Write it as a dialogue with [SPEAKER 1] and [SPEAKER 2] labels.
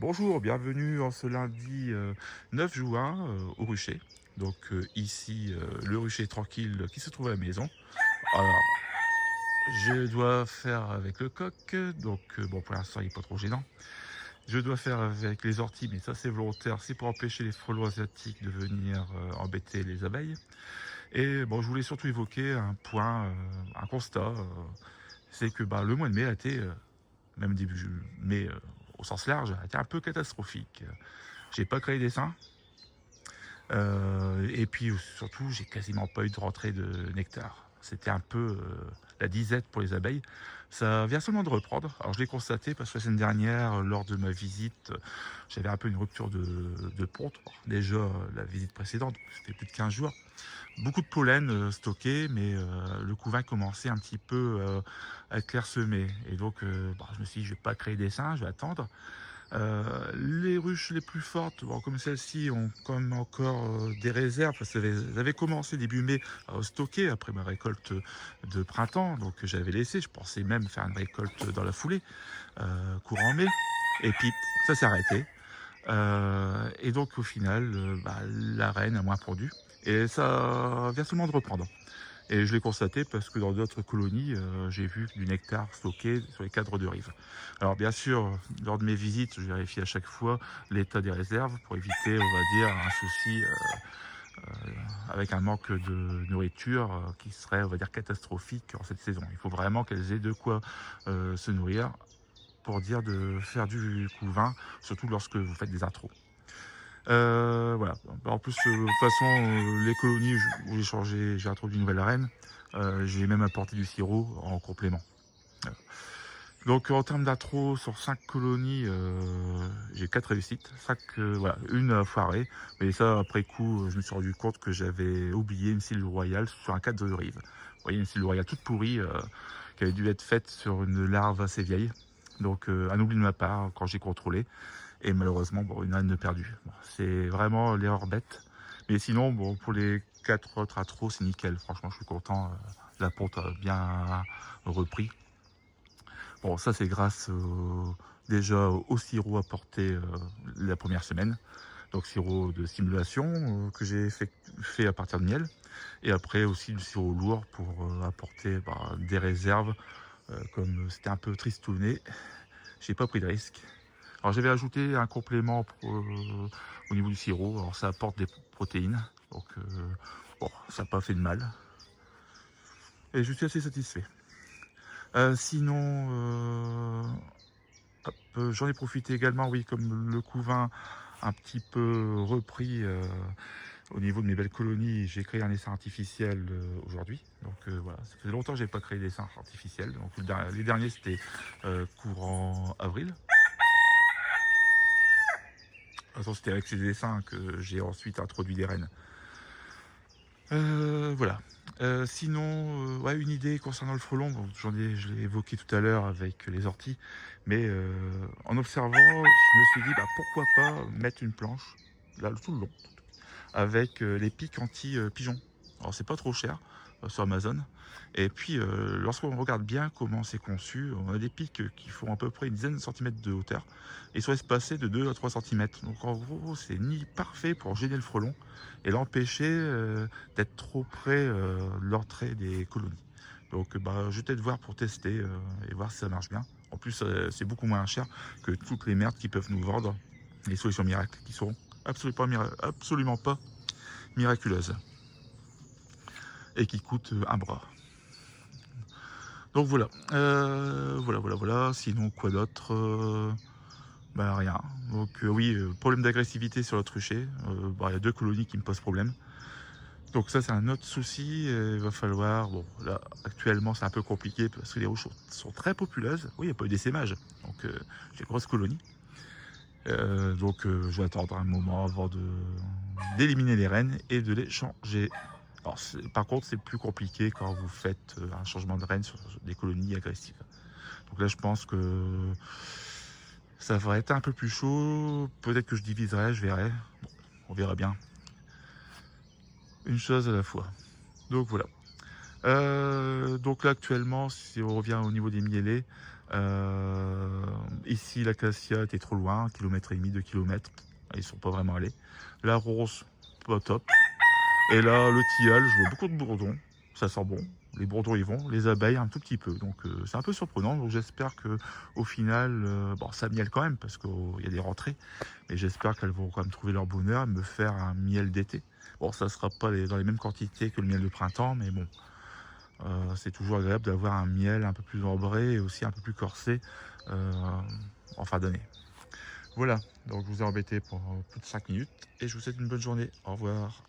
[SPEAKER 1] Bonjour, bienvenue en ce lundi 9 juin au rucher. Donc ici, le rucher tranquille qui se trouve à la maison. Alors, je dois faire avec le coq, donc bon, pour l'instant, il n'est pas trop gênant. Je dois faire avec les orties, mais ça c'est volontaire, c'est pour empêcher les frelons asiatiques de venir embêter les abeilles. Et bon, je voulais surtout évoquer un point, un constat, c'est que bah, le mois de mai a été, même début mai au sens large, a été un peu catastrophique. J'ai pas créé des seins. Et puis surtout, j'ai quasiment pas eu de rentrée de nectar. C'était un peu la disette pour les abeilles. Ça vient seulement de reprendre. Alors je l'ai constaté parce que la semaine dernière, lors de ma visite, j'avais un peu une rupture de ponte. Bon, déjà, la visite précédente, c'était plus de 15 jours. Beaucoup de pollen stocké, mais le couvain commençait un petit peu à être clairsemé. Et donc, bah, je me suis dit, je vais pas créer des seins, je vais attendre. Les ruches les plus fortes, bon, comme celle-ci, ont quand même encore des réserves, parce qu'elles avaient commencé début mai à stocker après ma récolte de printemps, donc j'avais laissé, je pensais même faire une récolte dans la foulée, courant mai, et puis ça s'est arrêté. Et donc au final, bah, la reine a moins pondu, et ça vient seulement de reprendre. Et je l'ai constaté parce que dans d'autres colonies, j'ai vu du nectar stocké sur les cadres de rive. Alors bien sûr, lors de mes visites, je vérifie à chaque fois l'état des réserves pour éviter, on va dire, un souci avec un manque de nourriture qui serait, on va dire, catastrophique en cette saison. Il faut vraiment qu'elles aient de quoi se nourrir pour dire de faire du couvain, surtout lorsque vous faites des intros. Voilà. En plus, de toute façon, les colonies où j'ai changé, j'ai introduit une nouvelle reine. J'ai même apporté du sirop en complément. Voilà. Donc en termes d'intro, sur 5 colonies, j'ai 4 réussites. 5, voilà, une a foiré. Mais ça, après coup, je me suis rendu compte que j'avais oublié une cile royale sur un cadre de rive. Vous voyez, une cile royale toute pourrie, qui avait dû être faite sur une larve assez vieille. Donc un oubli de ma part quand j'ai contrôlé. Et malheureusement, bon, une âne perdue. Bon, c'est vraiment l'erreur bête. Mais sinon, bon, pour les 4 autres intros, c'est nickel. Franchement, je suis content. La ponte a bien repris. Bon, ça, c'est grâce déjà au sirop apporté la première semaine. Donc, sirop de stimulation que j'ai fait à partir de miel. Et après, aussi du sirop lourd pour apporter bah, des réserves. Comme c'était un peu tristouné, j'ai pas pris de risque. Alors j'avais ajouté un complément au niveau du sirop. Alors ça apporte des protéines. Donc bon, ça n'a pas fait de mal. Et je suis assez satisfait. Sinon, hop, j'en ai profité également, oui, comme le couvain un petit peu repris au niveau de mes belles colonies. J'ai créé un essaim artificiel aujourd'hui. Donc voilà, ça faisait longtemps que je n'avais pas créé d'essaim artificiel. Donc les derniers, c'était courant avril. Attends, c'était avec ces dessins que j'ai ensuite introduit des rennes. Voilà. Sinon, ouais, une idée concernant le frelon, bon, je l'ai évoqué tout à l'heure avec les orties, mais en observant, je me suis dit, bah, pourquoi pas mettre une planche, là, tout le long, avec les pics anti-pigeons. Alors, c'est pas trop cher sur Amazon. Et puis, lorsqu'on regarde bien comment c'est conçu, on a des pics qui font à peu près une dizaine de centimètres de hauteur et sont espacés de 2 à 3 centimètres. Donc, en gros, c'est ni parfait pour gêner le frelon et l'empêcher d'être trop près de l'entrée des colonies. Donc, bah, je vais peut-être voir pour tester et voir si ça marche bien. En plus, c'est beaucoup moins cher que toutes les merdes qui peuvent nous vendre, les solutions miracles qui seront absolument pas miraculeuse et qui coûte un bras. Donc voilà, voilà. Sinon, quoi d'autre bah rien. Donc oui, problème d'agressivité sur le trucher. Bah, il y a 2 colonies qui me posent problème. Donc ça, c'est un autre souci. Il va falloir... Bon, là, actuellement, c'est un peu compliqué parce que les ruches sont très populeuses. Oui, il n'y a pas eu d'essaimage. Donc j'ai une grosse colonie. Donc je vais attendre un moment avant d'éliminer les rennes et de les changer. Alors, par contre, c'est plus compliqué quand vous faites un changement de reine sur des colonies agressives. Donc là, je pense que ça va être un peu plus chaud. Peut-être que je diviserai, je verrai. Bon, on verra bien. Une chose à la fois. Donc voilà. Donc là, actuellement, si on revient au niveau des miellets, Euh, Ici, l'acacia était trop loin, 1,5 km, 2 km. Ils sont pas vraiment allés. La rose, pas top. Et là, le tilleul, je vois beaucoup de bourdons. Ça sent bon. Les bourdons y vont, les abeilles un tout petit peu. Donc c'est un peu surprenant. Donc j'espère que au final, bon, ça miel quand même parce qu'il y a des rentrées. Mais j'espère qu'elles vont quand même trouver leur bonheur et me faire un miel d'été. Bon, ça sera pas dans les mêmes quantités que le miel de printemps, mais bon, c'est toujours agréable d'avoir un miel un peu plus ambré et aussi un peu plus corsé euh, en fin d'année. Voilà, donc je vous ai embêté pour plus de 5 minutes et je vous souhaite une bonne journée. Au revoir.